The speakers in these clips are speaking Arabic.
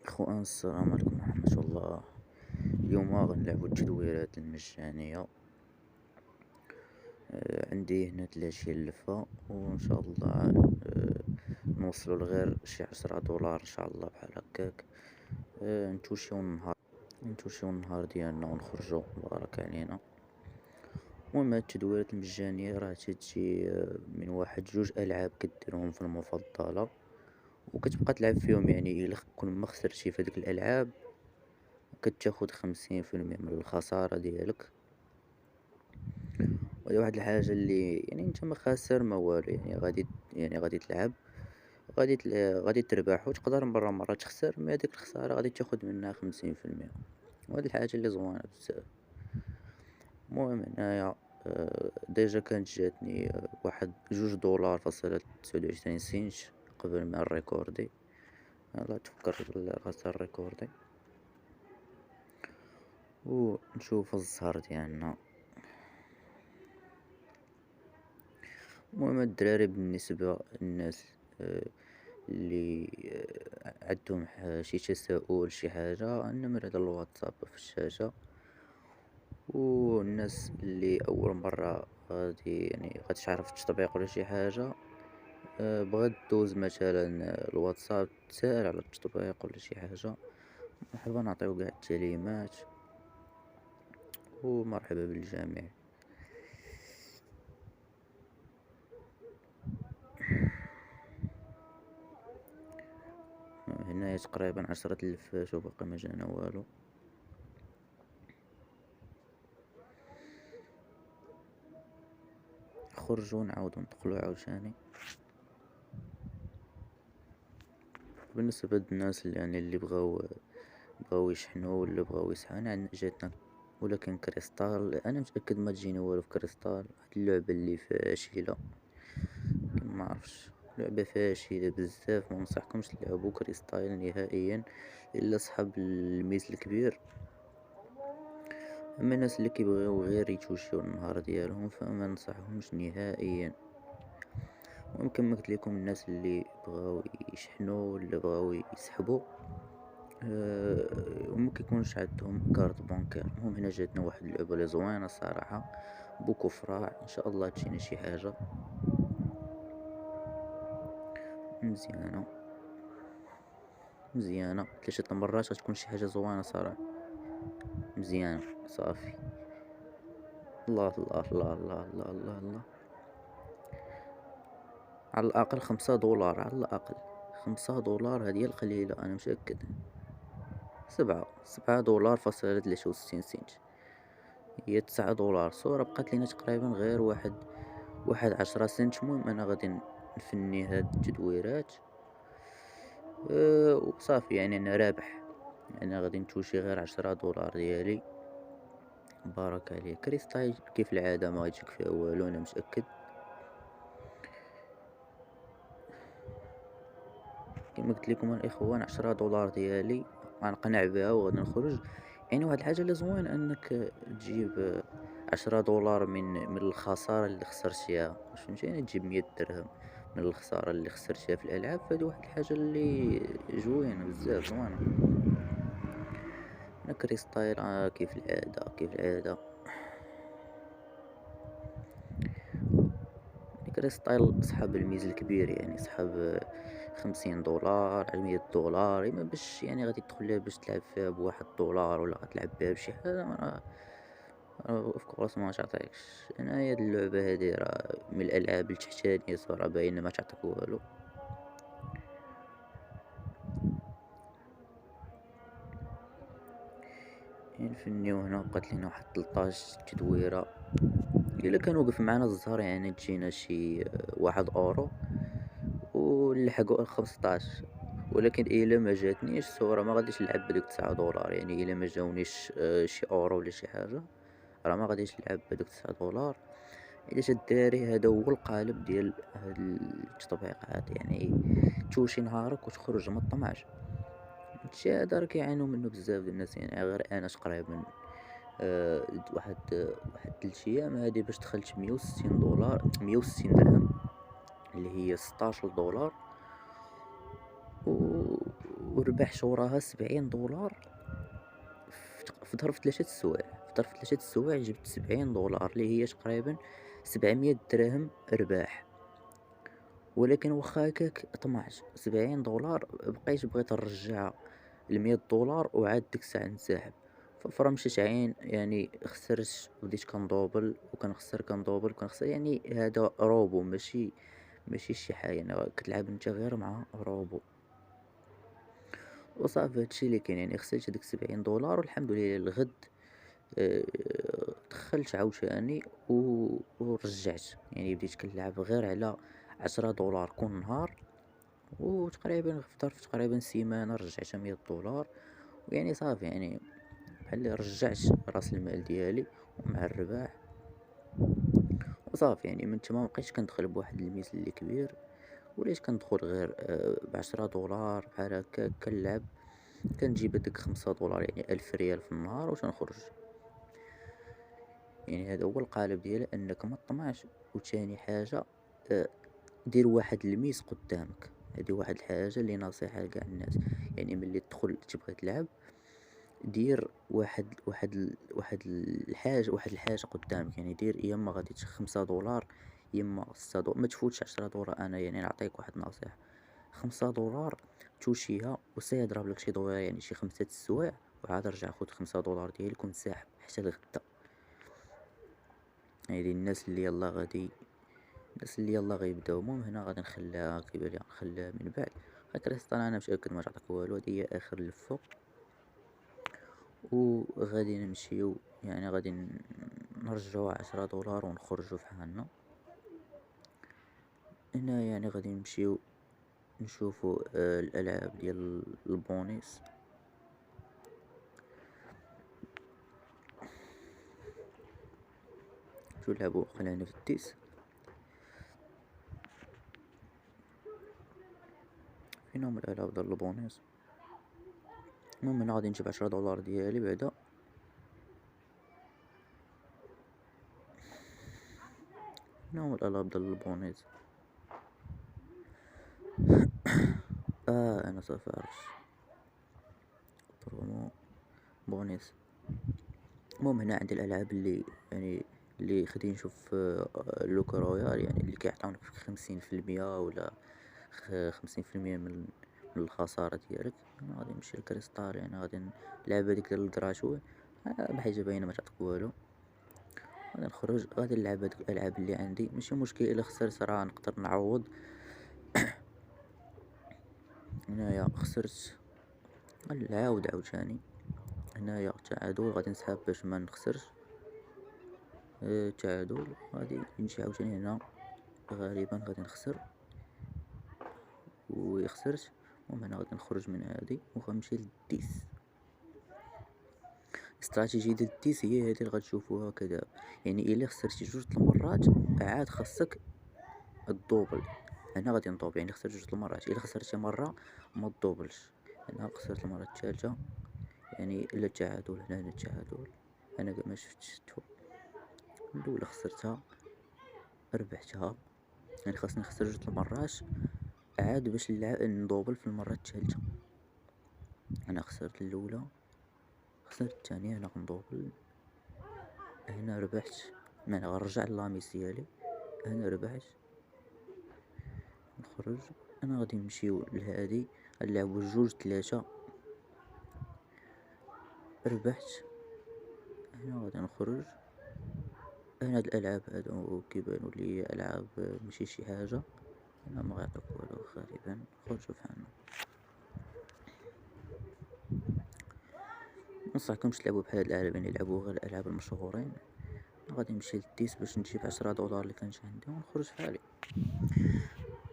اخوان السلام عليكم ورحمة الله. اليوم غنلعبو التدويرات المجانية. عندي هنا 30 لفة وان شاء الله نوصلو لغير شي 10 دولار ان شاء الله بحال هكاك. نتوشيو النهار ديالنا ونخرجو مبارك علينا. المهم هاد التدويرات المجانية راه تجي من واحد جوج العاب كديرهم في المفضلة وكتبقى تلعب فيهم، يعني الا كون ما خسرتي في هاديك الالعاب كتاخد 50% من الخسارة ديالك. وهي واحد الحاجة اللي يعني انت ما خاسر ما والو، يعني غادي تلعب، غادي تربح وتقدر مرة تخسر، مي هاديك الخسارة غادي تاخد منها 50%. وهاد الحاجة اللي زوينة بزاف. المهم هنايا ديجا كانت جاتني واحد 2 دولار فاصلة 29 سنت قبل ما نريكوردي. يلا تفكر راسها الريكوردي ونشوف الزهر ديالنا. المهم الدراري بالنسبة للناس اللي عندهم شي تساؤل شي حاجة، النمرة ديال الواتساب في الشاشة. والناس اللي أول مرة غادي يعني غتعرف التطبيق ولا شي حاجة، بغات دوز مثلا الواتساب تسأل على التطبيق ولا شي حاجة، مرحبا نعطيو قاع التعليمات ومرحبا بالجميع. هنايا تقريبا 10 لفات وباقي ما جانا والو. خرجوا نعاودو ندخلو عاوتاني. بالنسبة للناس اللي يعني اللي بغاو يشحنو ولا بغاو يسحبو، أنا جاتنا ولكن كريستال انا متاكد ما تجيني والو في كريستال. واحد اللعبه اللي فاشله، ما عرفتش، لعبه فاشله بزاف، ما ننصحكمش تلعبوا كريستال نهائيا الا صحاب الميز الكبير. اما الناس اللي كيبغيو غير يتوشيو النهار ديالهم فما ننصحهمش نهائيا. ويمكن ما قلت لكم الناس اللي بغاو يشحنوا ولا بغاو يسحبوا وما كيكونش عندهم كارت بانكير. المهم هنا جاتنا واحد اللعبه اللي زوينه الصراحه، بوكو فراع، ان شاء الله تجينا شي حاجه مزيانه مزيانه. 3 المرات غتكون شي حاجه زوينه صراحه، مزيانه صافي. الله الله الله الله الله الله الله. على الاقل 5 دولار، على الاقل 5 دولار، هذه القليله انا متاكد. 7 دولار فاصلة 63 سنت، هي 9 دولار صورة. بقات لينا تقريبا غير واحد 10 سنت. المهم انا غادي نفني هاد التدويرات وصافي، يعني انا رابح. انا غادي نتوشي غير 10 دولار ديالي. بارك عليك. كريستايل كيف العادة ما غيجيك فيها والو انا متأكد. كما قلت لكم الاخوان 10 دولار ديالي غنقنع بها وغادي نخرج. يعني واحد الحاجة اللي زوين انك تجيب 10 دولار من الخسارة اللي خسرتيها، فهمتي؟ يعني تجيب 100 درهم من الخسارة اللي خسرتيها في الالعاب، فهادي واحد الحاجة اللي جوينة بزاف، زوينة. انا كريستايل كيف العادة كيف العادة. يعني كريستايل صحاب الميز الكبير، يعني صحاب 50 دولار على 100 دولار، اما باش يعني غادي تدخل ليها باش تلعب فيها بواحد الدولار ولا غتلعب بها بشي حاجة، اوف كورس ما تعطيكش. انا هاد اللعبة هادي راه من الالعاب التحتانية صراحة، باينة ما تعطيك والو. يعني نفنيو هنا، بقات لينا واحد 13 تدويرة. الا كان وقف معنا الزهر يعني تجينا شي 1 اورو، ونلحقو 15. ولكن الا ما جاتنيش الصورة ما غاديش نلعب بديك 9 دولار. يعني الا ما جاونيش شي اورو ولا شي حاجة، راه ما غاديش نلعب بهادوك 9 دولار. علاش الدراري هذا هو القالب ديال هاد التطبيقات، يعني توشي نهارك وتخرج ما طمعش. هادشي هذا راه كيعانيو منه بزاف ديال الناس. يعني غير انا تقريبا واحد 3 ايام هادي باش دخلت 160 دولار، 160 درهم، اللي هي 16 دولار. و... وربح شوراها 70 دولار في ظرف 3 السوايع، في ظرف 3 السوايع جبت 70 دولار اللي هي تقريبا 700 دراهم رباح. ولكن واخا هكاك طمعت 70 دولار، بغيت نرجع 100 دولار وعاد ديك الساعة نسحب. ففرا مشيت عين يعني خسرت، بديت كندوبل وكنخسر كندوبل وكنخسر، يعني هذا روبو ماشي شي حاجة، يعني كتلعب انت غير مع روبو. وصافي هادشي اللي كاين، يعني خسرت هاديك 70 دولار والحمد لله. الغد آه، دخلت عاوتاني ورجعت، يعني بديت كنلعب غير على 10 دولار كل نهار، وتقريبا في ظرف تقريبا سيمانة رجعت 100 دولار. ويعني صافي، يعني بحال رجعت راس المال ديالي ومع الربح. وصافي يعني من تما مبقيتش كندخل بواحد الميزان اللي كبير، وليت كندخل غير ب10 دولار بحال هكا كنلعب. كنجيب هاديك 5 دولار يعني 1000 ريال في النهار وتنخرج. يعني هذا هو القالب ديالها، انك ما تطمعش. وتاني حاجة آه، دير واحد الميز قدامك. هذه واحد الحاجة اللي نصيحة لكاع الناس، يعني ملي تدخل تبغي تلعب دير واحد الحاجة قدامك. يعني دير يا اما غادي 5 دولار يا اما 6 دولار، ما تفوتش 10 دولار. انا يعني نعطيك واحد النصيحة، 5 دولار توشيها وسير يضرب لك شي دويرة، يعني شي 5 السوايع، وعاد رجع خد 5 دولار ديالك ونسحب حتى الغدا. يعني الناس اللي يلا غيبداو. المهم هنا غادي نخليها كيبان لي نخليها من بعد. كريستال انا متأكد ما تعطيك والو، هادي هي اخر الفوق. وغادي نمشيو، يعني غادي نرجعو 10 دولار ونخرجو في حالنا. هنا يعني غادي نمشيو نشوفو الالعاب ديال البونيس. شو لعبو خلينا في التيس. فين هما الالعاب ديال البونيس؟ المهم انا غادي نجيب 10 دولار ديالي بعدا. فين هما الالعاب ديال البونيس؟ انا صافي عرفت. برومو بونيس. المهم هنا عندي الالعاب اللي يعني اللي خدي نشوف لوكا رويال، يعني اللي كيعطيونك 50% ولا 50% من الخسارة ديالك. انا غادي نمشي لكريستال، يعني غادي نلعب هاديك ديال الكراشوي بحاجة باينة ما تعطيك والو. غادي نخرج غادي نلعب هادوك الالعاب اللي عندي، ماشي مشكل الا خسرت راه نقدر نعوض. هنايا خسرت غنعاود عاوتاني. هنايا تعادل غادي نسحب باش ما نخسرش. تعادل غادي نمشي عاوتاني هنا، غالبا غادي نخسر وخسرت. المهم انا غادي نخرج من هادي وغنمشي للديس. استراتيجية ديال الديس هي هادي اللي غتشوفوها كدا. يعني الا خسرتي جوج المرات عاد خاصك الدوبل. انا غادي ندوبل، يعني خسرت جوج المرات، الا خسرتي مرة ما تدوبلش. انا خسرت المرة الثالثة، يعني الا التعادل. هنا التعادل انا كاع ما شفتش الاولى خسرتها ربحتها. يعني خاصني نخسر جوج المرات عاد باش ندوبل في المرة الثالثة. انا خسرت الاولى، خسرت الثانية، هنا غندوبل. هنا ربحت، يعني غنرجع للاميس ديالي. هنا ربحت نخرج. انا غادي نمشيو لهادي غنلعبو جوج ثلاثة. ربحت. هنا غادي نخرج. هنا هاد الالعاب هادو كيبانو لي العاب ماشي شي حاجة. هنا ما غيعطيك والو غالبا. نخرجو فحالنا. منصحكمش تلعبو بحال هاد الالعاب، يعني لعبو غير الالعاب المشهورين. غادي نمشي للديس باش نجيب 10 دولار اللي كانت عندي ونخرج فحالي.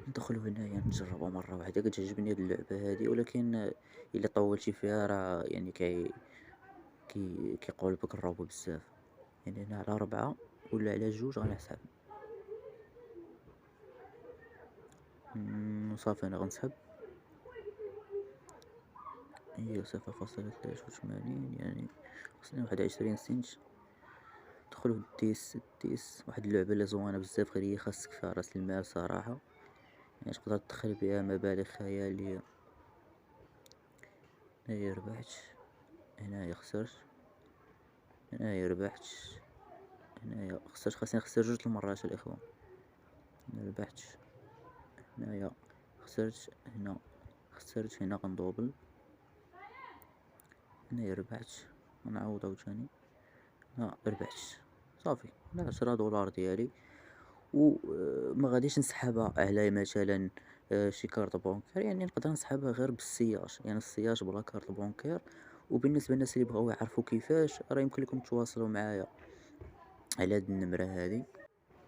ندخلو هنايا نجربو مرة واحدة، كتعجبني هاد اللعبة هادي. ولكن الا طولتي فيها راه يعني كيقول بك الروبو بزاف. يعني هنا على 4 ولا على 2 غنحسب. صافي انا غنسحب. هي 0.83، يعني خصني واحد 20 سنت. ندخلو الديس واحد اللعبة اللي زوينة بزاف، غير هي خاصك فيها راس المال صراحة. يعني تقدر تدخل بها مبالغ خيالية. هنايا ربحت، هنايا خسرت، هنايا ربحت، هنايا خسرت. خاصني نخسر جوج المرات الإخوة. هنا ربحت، هنايا خسرت، هنا خسرت، هنا غندوبل، هنايا ربحت، غنعوض عاوتاني، هنا ربحت. صافي هنا 10 دولار ديالي. و مغاديش نسحبها على مثلا شي كارط بونكير، يعني نقدر نسحبها غير بالسياج، يعني السياج بلا كارط بونكير. وبالنسبة للناس اللي بغاو يعرفو كيفاش، راه يمكن لكم تواصلوا معايا على هاد النمرة هادي،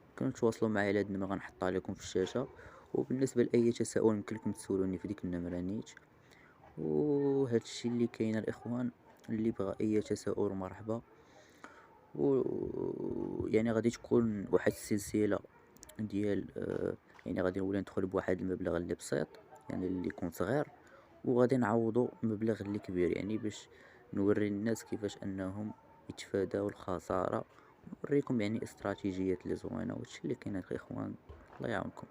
يمكن تواصلوا معايا على هاد النمرة غنحطها لكم في الشاشة. وبالنسبة لأي تساؤل يمكن لكم تسولوني في ديك النمرة نيت. وهادشي اللي كاين الإخوان، اللي بغى أي تساؤل مرحبا. يعني غادي تكون واحد السلسلة ديال يعني غادي نولي ندخل بواحد المبلغ اللي بسيط، يعني اللي يكون صغير، وغادي نعوضو مبلغ اللي كبير، يعني باش نوري الناس كيفاش انهم يتفاداو الخسارة. نوريكم يعني استراتيجيات اللي زوينة، وهادشي اللي كاين اخوان. الله يعاونكم.